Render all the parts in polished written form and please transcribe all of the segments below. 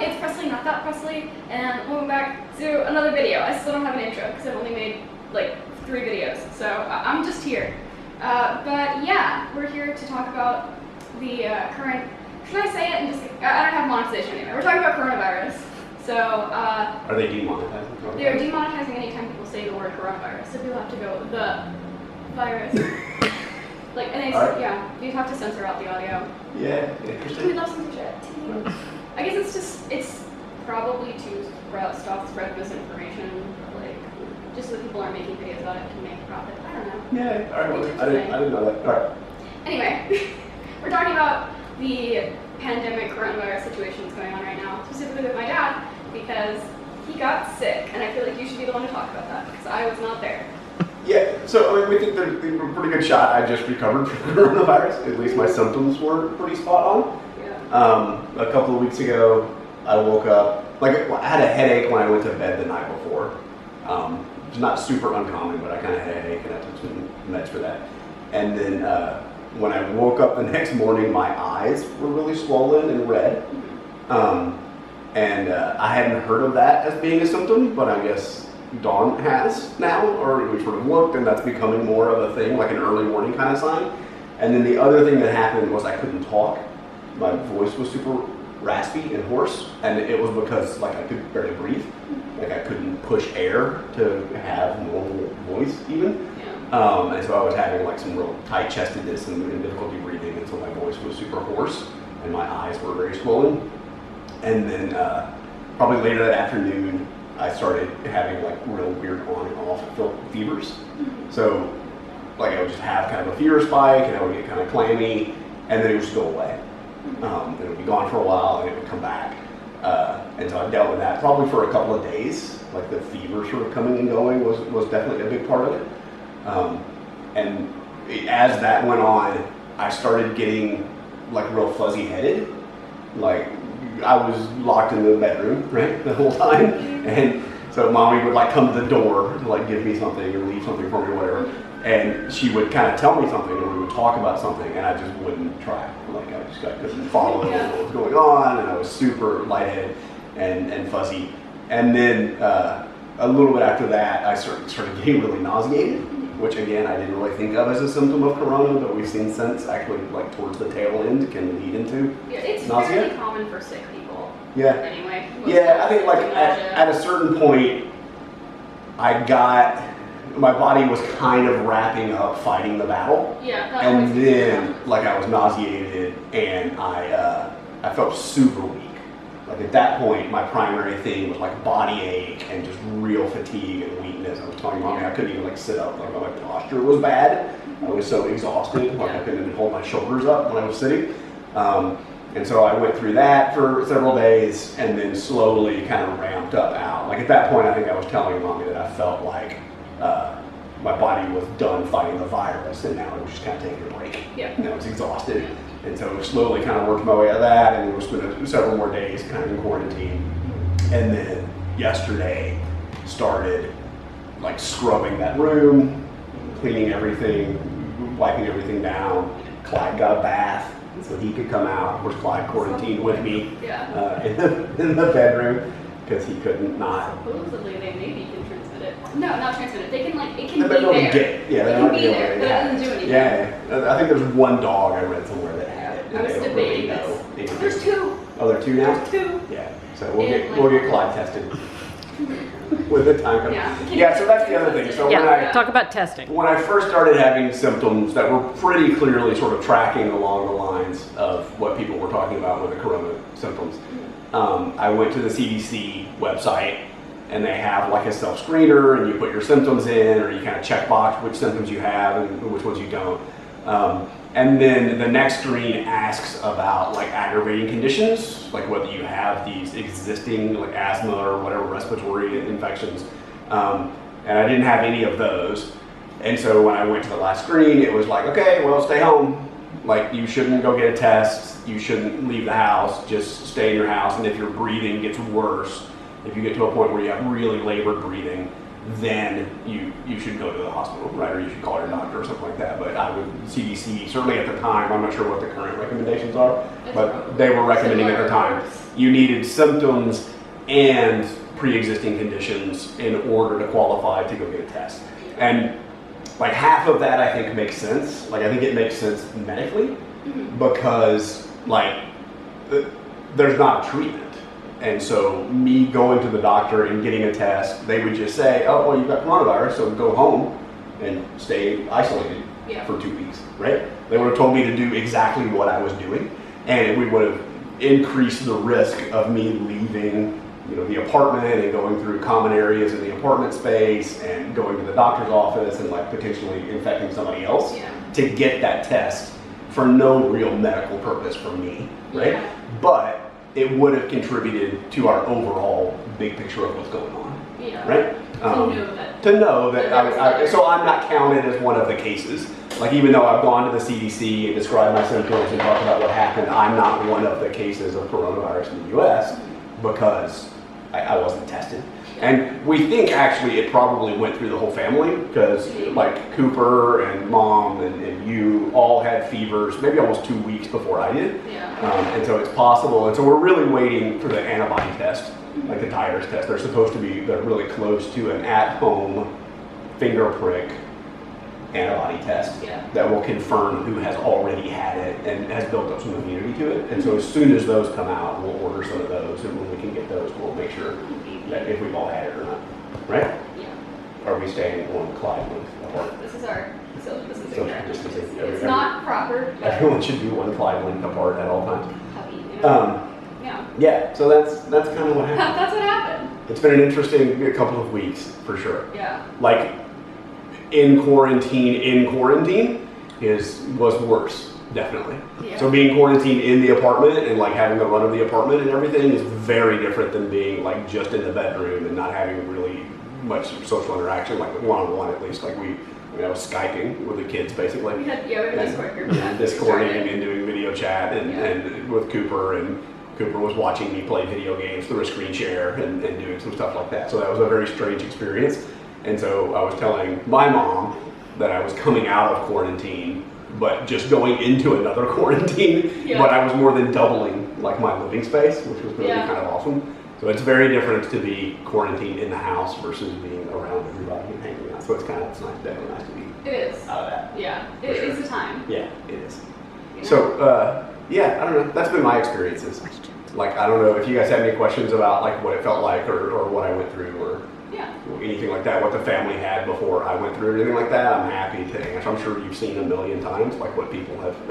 it's Presley, not that Presley, and welcome back to another video. I still don't have an intro because I've only made like 3 videos, so I'm just here. But yeah, we're here to talk about the current, should I say it and just, I don't have monetization anymore. We're talking about coronavirus. So, are they demonetizing coronavirus? They're demonetizing anytime people say the word coronavirus, so people have to go, the virus. Like, and they, Right. yeah, you have to censor out the audio. Yeah, We interesting. love censorship. I guess it's probably to stop the spread of misinformation, like, just so people aren't making videos about it to make a profit. I don't know. Yeah, alright, well, I didn't know that. Alright. Anyway, we're talking about the pandemic coronavirus situation that's going on right now, specifically with my dad, because he got sick, and I feel like you should be the one to talk about that, because I was not there. Yeah, so I mean, we think they're a pretty good shot. I just recovered from coronavirus. At least my symptoms were pretty spot on. Yeah. A couple of weeks ago, I woke up, like I had a headache when I went to bed the night before. It's not super uncommon, but I kind of had a headache and I took some meds for that. And then when I woke up the next morning, my eyes were really swollen and red. I hadn't heard of that as being a symptom, but I guess Dawn has now, or we sort of looked, and that's becoming more of a thing, like an early warning kind of sign. And then the other thing that happened was I couldn't talk. My voice was super raspy and hoarse, and it was because like I could barely breathe. Like I couldn't push air to have normal voice even. Yeah. And so I was having like some real tight chestedness and difficulty breathing, and so my voice was super hoarse, and my eyes were very swollen. And then probably later that afternoon, I started having like real weird on and off fevers. So like I would just have kind of a fever spike, and I would get kind of clammy, and then it would just go away. It would be gone for a while, and it would come back. And so I dealt with that probably for a couple of days. Like the fever sort of coming and going was definitely a big part of it. And as that went on, I started getting like real fuzzy headed. Like I was locked in the bedroom, right, the whole time. And so mommy would like come to the door to like give me something or leave something for me or whatever. And she would kind of tell me something, or we would talk about something, and I just wouldn't try. Like I couldn't follow what was going on, and I was super lightheaded and fuzzy. And then a little bit after that, I started getting really nauseated, which again I didn't really think of as a symptom of corona, but we've seen since actually like towards the tail end can lead into It's nausea. fairly common for sick people. Yeah. Anyway. Yeah, I think like at a certain point, my body was kind of wrapping up fighting the battle. Yeah. That And always then, happens. like, I was nauseated, and I felt super weak. Like, at that point, my primary thing was, like, body ache and just real fatigue and weakness. I was telling mommy I couldn't even, like, sit up. Like, my posture was bad. I was so exhausted. Like, I couldn't even hold my shoulders up when I was sitting. And so I went through that for several days, and then slowly kind of ramped up out. Like, at that point, I think I was telling mommy that I felt like my body was done fighting the virus, and now it was just kind of taking a break. Yeah. And I was exhausted, and so slowly kind of worked my way out of that, and we spent several more days kind of in quarantine. And then yesterday started like scrubbing that room, cleaning everything, wiping everything down. Clyde got a bath so he could come out. Of course, Clyde quarantined with me in the bedroom because he couldn't not. Supposedly they maybe can transmit it. No, not transmit it. They can like, it can They be might be able to there. get it. Yeah, it they can might be be able there, to but it have doesn't do anything. Yeah, I think there's one dog I read somewhere that had it. I was they don't debating really this. know. They can There's do it. 2. Oh, there are 2 now? There's 2. Yeah, so we'll And, get Clyde tested when the time comes. Yeah. So that's the other thing. So Yeah, talk about testing. when I first started having symptoms that were pretty clearly sort of tracking along the lines of what people were talking about with the corona symptoms, I went to the CDC website, and they have like a self-screener, and you put your symptoms in, or you kind of check box which symptoms you have and which ones you don't. And then the next screen asks about like aggravating conditions, like whether you have these existing like asthma or whatever respiratory infections. And I didn't have any of those. And so when I went to the last screen, it was like, okay, well, stay home. Like, you shouldn't go get a test. You shouldn't leave the house. Just stay in your house. And if your breathing gets worse, if you get to a point where you have really labored breathing, then you should go to the hospital, right? Or you should call your doctor or something like that. But I would, CDC, certainly at the time, I'm not sure what the current recommendations are, but they were recommending at the time, you needed symptoms and pre-existing conditions in order to qualify to go get a test. And like half of that I think makes sense. Like I think it makes sense medically because like there's not a treatment. And so me going to the doctor and getting a test, they would just say, oh, well, you've got coronavirus, so go home and stay isolated for 2 weeks, right? They would have told me to do exactly what I was doing, and we would have increased the risk of me leaving, you know, the apartment and going through common areas in the apartment space and going to the doctor's office and like potentially infecting somebody else to get that test for no real medical purpose for me, right? But it would have contributed to our overall big picture of what's going on, right? To know that so I'm not counted as one of the cases. Like even though I've gone to the CDC and described my symptoms and talked about what happened, I'm not one of the cases of coronavirus in the US because I wasn't tested. And we think actually it probably went through the whole family because like Cooper and Mom and you all had fevers maybe almost 2 weeks before I did. And so it's possible. And so we're really waiting for the antibody test, like the titers test. They're really close to an at-home finger prick antibody test that will confirm who has already had it and has built up some immunity to it. And so as soon as those come out, we'll order some of those, and when we can get those, we'll make sure that if we've all had it or not, right? Are we staying on Clydeland apart? This is our social distancing. Social distancing. It's not proper. Everyone should be one Clydeland apart at all times. Puppy, So that's kind of what happened. That's what happened. It's been an interesting couple of weeks for sure. Like in quarantine was worse, definitely. So being quarantined in the apartment and like having the run of the apartment and everything is very different than being like just in the bedroom and not having really much social interaction, like one-on-one at least. Like I was Skyping with the kids basically. We had Discord group chat. Discording and doing video chat and with Cooper, and Cooper was watching me play video games through a screen share and doing some stuff like that. So that was a very strange experience. And so I was telling my mom that I was coming out of quarantine, but just going into another quarantine, but I was more than doubling like my living space, which was really kind of awesome. So it's very different to be quarantined in the house versus being around everybody and hanging out. So it's definitely nice to be out of that. It is a time. Yeah, it is. So I don't know. That's been my experiences. Like I don't know if you guys have any questions about like what it felt like or what I went through or anything like that, what the family had before I went through anything like that. I'm happy to answer. I'm sure you've seen a million times like what people have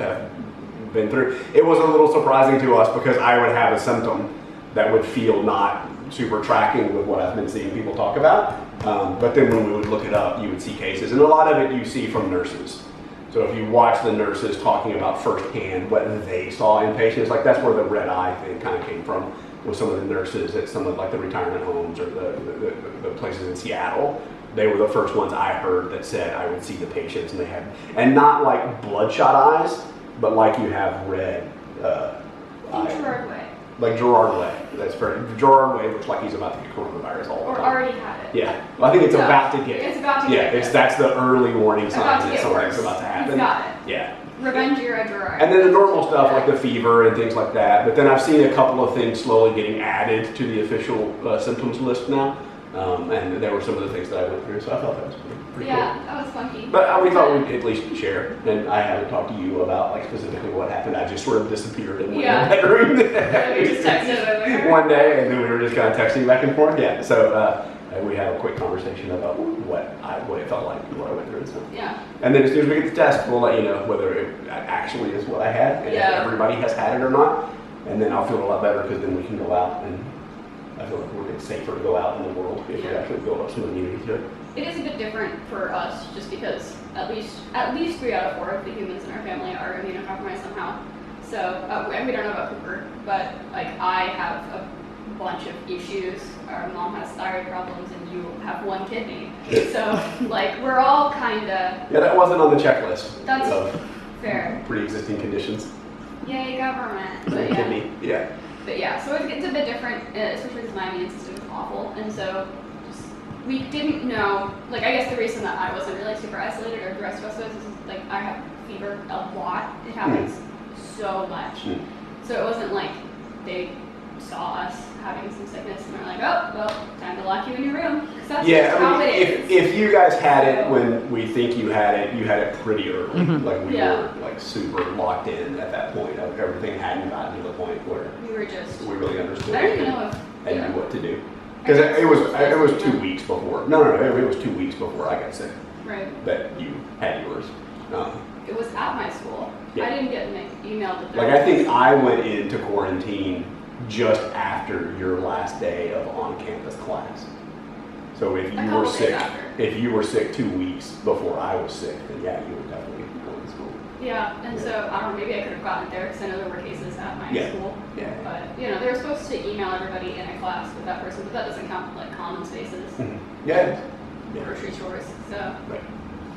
been through. It was a little surprising to us because I would have a symptom that would feel not super tracking with what I've been seeing people talk about. But then when we would look it up, you would see cases. And a lot of it you see from nurses. So if you watch the nurses talking about firsthand what they saw in patients, like that's where the red eye thing kind of came from, with some of the nurses at some of like the retirement homes or the places in Seattle. They were the first ones I heard that said I would see the patients and they had, and not like bloodshot eyes, but like you have red Gerard Way. Like Gerard Way. That's very, Gerard Way looks like he's about to get coronavirus all the time. Or already had it. Yeah. Well, I think it's about to get it. It's about to get it. That's the early warning sign that something's worse. about to happen. He's got it. Yeah. Revenge Gerard. And then the normal stuff like the fever and things like that. But then I've seen a couple of things slowly getting added to the official symptoms list now. And there were some of the things that I went through, so I thought that was pretty cool. That was funky. But we thought we'd at least share. And I haven't talked to you about like specifically what happened. I just sort of disappeared in the bedroom. We just texted over. One day, and then we were just kind of texting back and forth. Yeah. So we had a quick conversation about what it felt like and what I went through and stuff. Yeah. And then as soon as we get the test, we'll let you know whether it actually is what I had and if everybody has had it or not. And then I'll feel a lot better because then we can go out and I feel like we're getting safer to go out in the world if we actually build up some immunity to it. It is a bit different for us just because at least 3 out of 4 of the humans in our family are immunocompromised somehow. So we don't know about Cooper, but like I have a bunch of issues. Our mom has thyroid problems and you have 1 kidney. So like we're all kinda... Yeah, that wasn't on the checklist. That's of fair. Pre-existing conditions. Yay, government. But kidney, But yeah, so it's a bit different, especially because my immune system is awful, and so just we didn't know, like, I guess the reason that I wasn't really super isolated, or the rest of us was, is like, I have fever a lot. It happens so much. So it wasn't like they saw us having some sickness and they're like, oh, well, time to lock you in your room. 'Cause that's just how it is. if you guys had it when we think you had it pretty early. Like we were like super locked in at that point. Everything hadn't gotten to the point where We were just, we really understood I don't even know if, and knew what to do. Because it was 2 weeks before. No, it was 2 weeks before I got sick right. that you had yours. It was at my school. Yeah. I didn't get an email that Like I think I went into quarantine just after your last day of on-campus class. So if A you couple were days sick, after. if you were sick 2 weeks before I was sick, then yeah, you would definitely go to school. Yeah, and so I don't know, maybe I could have gotten it there because I know there were cases at my Yeah. school. Yeah. But you know, they were supposed to email everybody in a class with that person, but that doesn't count like common spaces, Yeah. Yeah. grocery stores. So Right.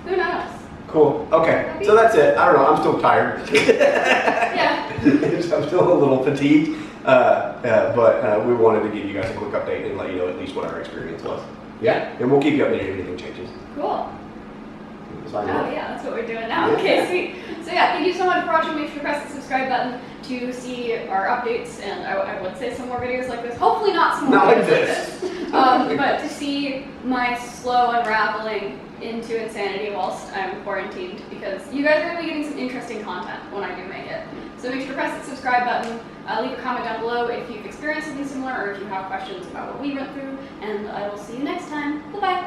who knows? Cool. Okay. So that's it. I don't know. I'm still tired. Yeah. I'm still a little fatigued. But we wanted to give you guys a quick update and let you know at least what our experience was. Yeah. And we'll keep you updated if anything changes. Cool. Sign Oh off. yeah, that's what we're doing now. Yeah. Okay, sweet. So yeah, thank you so much for watching. Make sure to press the subscribe button to see our updates, and I would say some more videos like this. Hopefully not some more Not like videos this. but to see my slow unraveling into insanity whilst I'm quarantined, because you guys are going to be getting some interesting content when I do make it. So make sure to press the subscribe button. Leave a comment down below if you've experienced something similar or if you have questions about what we went through, and I will see you next time. Bye-bye.